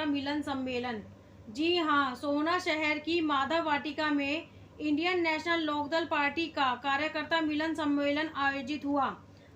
मिलन सम्मेलन। जी हाँ, सोहना शहर की माधव वाटिका में इंडियन नेशनल लोकदल पार्टी का कार्यकर्ता मिलन सम्मेलन आयोजित हुआ।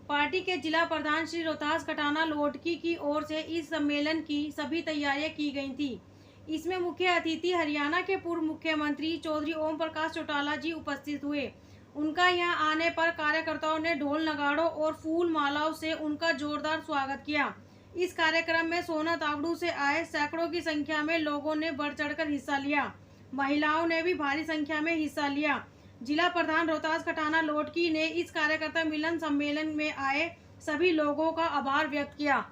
पार्टी के जिला प्रधान श्री रोहतास खटाना लोटकी की ओर से इस सम्मेलन की सभी तैयारियां की गई थी। इसमें मुख्य अतिथि हरियाणा के पूर्व मुख्यमंत्री चौधरी ओम प्रकाश चौटाला जी उपस्थित हुए। उनका यहां आने पर कार्यकर्ताओं ने ढोल नगाड़ों और फूल मालाओं से उनका जोरदार स्वागत किया। इस कार्यक्रम में सोना तावड़ू से आए सैकड़ों की संख्या में लोगों ने बढ़ चढ़कर हिस्सा लिया। महिलाओं ने भी भारी संख्या में हिस्सा लिया। जिला प्रधान रोहतास खटाना लोटकी ने इस कार्यकर्ता मिलन सम्मेलन में आए सभी लोगों का आभार व्यक्त किया।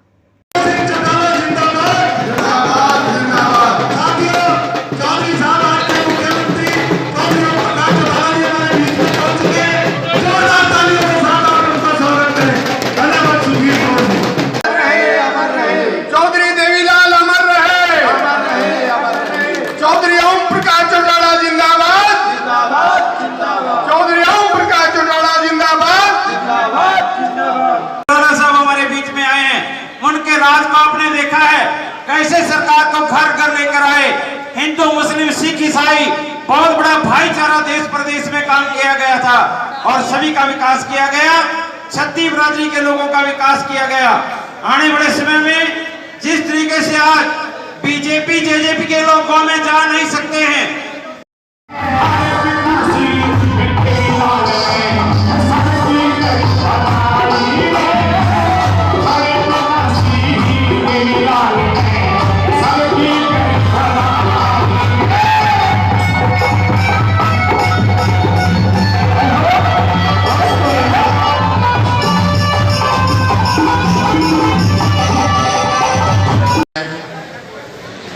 उनके राज को आपने देखा है, कैसे सरकार को घर घर लेकर आए। हिंदू मुस्लिम सिख ईसाई बहुत बड़ा भाईचारा देश प्रदेश में काम किया गया था और सभी का विकास किया गया। छत्तीस बिरादरी के लोगों का विकास किया गया। आने वाले समय में जिस तरीके से आज बीजेपी जेजेपी के लोग गांव में जा नहीं सकते हैं,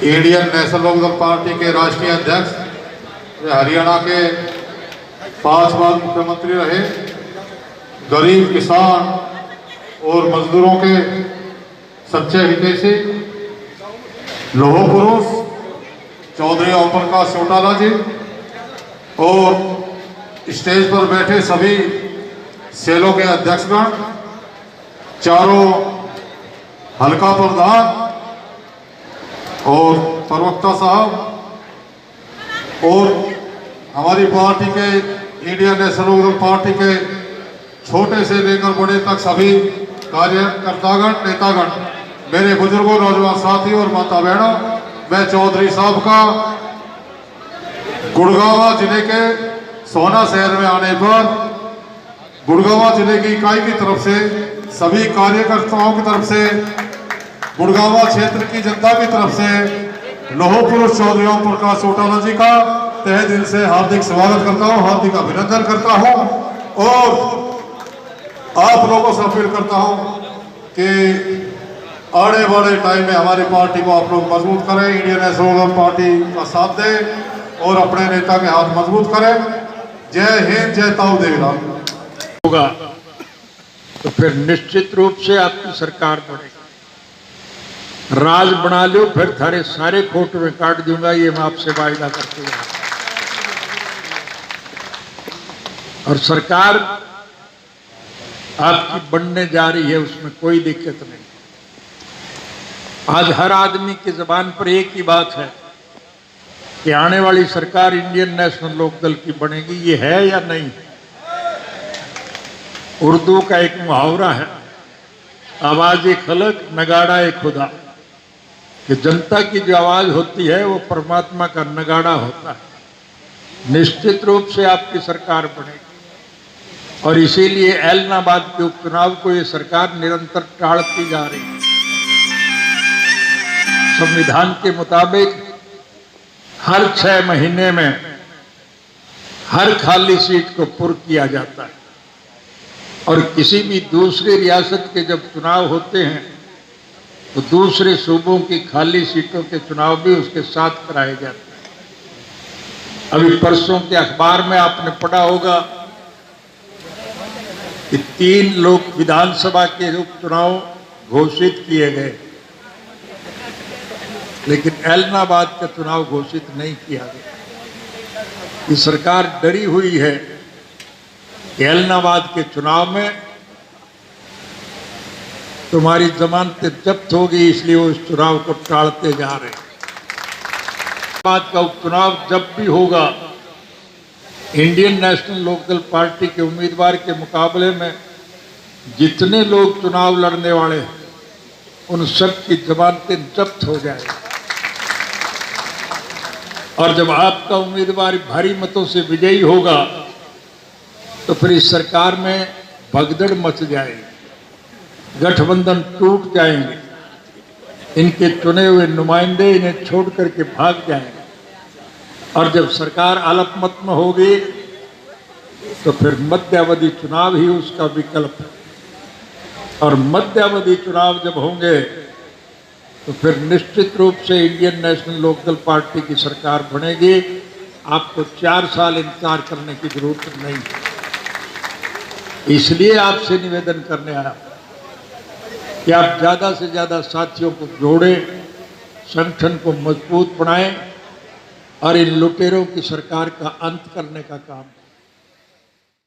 इंडियन नेशनल लोकदल पार्टी के राष्ट्रीय अध्यक्ष, हरियाणा के 5 बार मुख्यमंत्री रहे, गरीब किसान और मजदूरों के सच्चे हितैषी, लौह पुरुष चौधरी ओम प्रकाश चौटाला जी और स्टेज पर बैठे सभी सेलों के अध्यक्षगण, चारों हल्का प्रधान और प्रवक्ता साहब और हमारी पार्टी के इंडियन नेशनल लोकदल पार्टी के छोटे से लेकर बड़े तक सभी कार्यकर्तागण, नेतागण, मेरे बुजुर्गों, नौजवान साथी और माता बहनों, मैं चौधरी साहब का गुड़गांव जिले के सोहना शहर में आने पर गुड़गांव जिले की इकाई की तरफ से, सभी कार्यकर्ताओं की तरफ से, गुड़गांव क्षेत्र की जनता की तरफ से लौह पुरुष चौधरी ओम प्रकाश चौटाला जी का तहे दिल से हार्दिक स्वागत करता हूं, हार्दिक अभिनंदन करता हूं और आप लोगों से अपील करता हूं कि आने वाले टाइम में हमारी पार्टी को आप लोग मजबूत करें, इंडियन नेशनल लोकदल पार्टी का साथ दें और अपने नेता के हाथ मजबूत करें। जय हिंद, जय ताऊ देवलाल। होगा तो फिर निश्चित रूप से आपकी सरकार बढ़ेगी। राज बना लो, फिर थारे सारे खोट में काट दूंगा, ये मैं आपसे वायदा करते हुए। और सरकार आपकी बनने जा रही है, उसमें कोई दिक्कत नहीं। आज हर आदमी की जुबान पर एक ही बात है कि आने वाली सरकार इंडियन नेशनल लोकदल की बनेगी, ये है या नहीं। उर्दू का एक मुहावरा है, आवाज़ खलक नगाड़ा खुदा, कि जनता की जो आवाज होती है वो परमात्मा का नगाड़ा होता है। निश्चित रूप से आपकी सरकार बनेगी और इसीलिए ऐलनाबाद के उपचुनाव को ये सरकार निरंतर टालती जा रही है। संविधान के मुताबिक हर 6 महीने में हर खाली सीट को पुर किया जाता है और किसी भी दूसरी रियासत के जब चुनाव होते हैं तो दूसरे सूबों की खाली सीटों के चुनाव भी उसके साथ कराए जाते हैं। अभी परसों के अखबार में आपने पढ़ा होगा कि 3 लोग विधानसभा के उपचुनाव घोषित किए गए, लेकिन ऐलनाबाद का चुनाव घोषित नहीं किया गया। ये सरकार डरी हुई है कि ऐलनाबाद के चुनाव में तुम्हारी जमानतें जब्त होगी, इसलिए वो इस चुनाव को टालते जा रहे हैं। बाद का उपचुनाव जब भी होगा, इंडियन नेशनल लोकदल पार्टी के उम्मीदवार के मुकाबले में जितने लोग चुनाव लड़ने वाले हैं, उन सब की जमानतें जब्त हो जाएगी। और जब आपका उम्मीदवार भारी मतों से विजयी होगा तो फिर इस सरकार में भगदड़ मच जाएगी, गठबंधन टूट जाएंगे, इनके चुने हुए नुमाइंदे इन्हें छोड़ करके भाग जाएंगे। और जब सरकार अलपमत में होगी तो फिर मध्यावधि चुनाव ही उसका विकल्प है। और मध्यावधि चुनाव जब होंगे तो फिर निश्चित रूप से इंडियन नेशनल लोकदल पार्टी की सरकार बनेगी। आपको 4 साल इंतजार करने की जरूरत नहीं है। इसलिए आपसे निवेदन करने आया कि आप ज़्यादा से ज़्यादा साथियों को जोड़ें, संगठन को मजबूत बनाएं और इन लुटेरों की सरकार का अंत करने का काम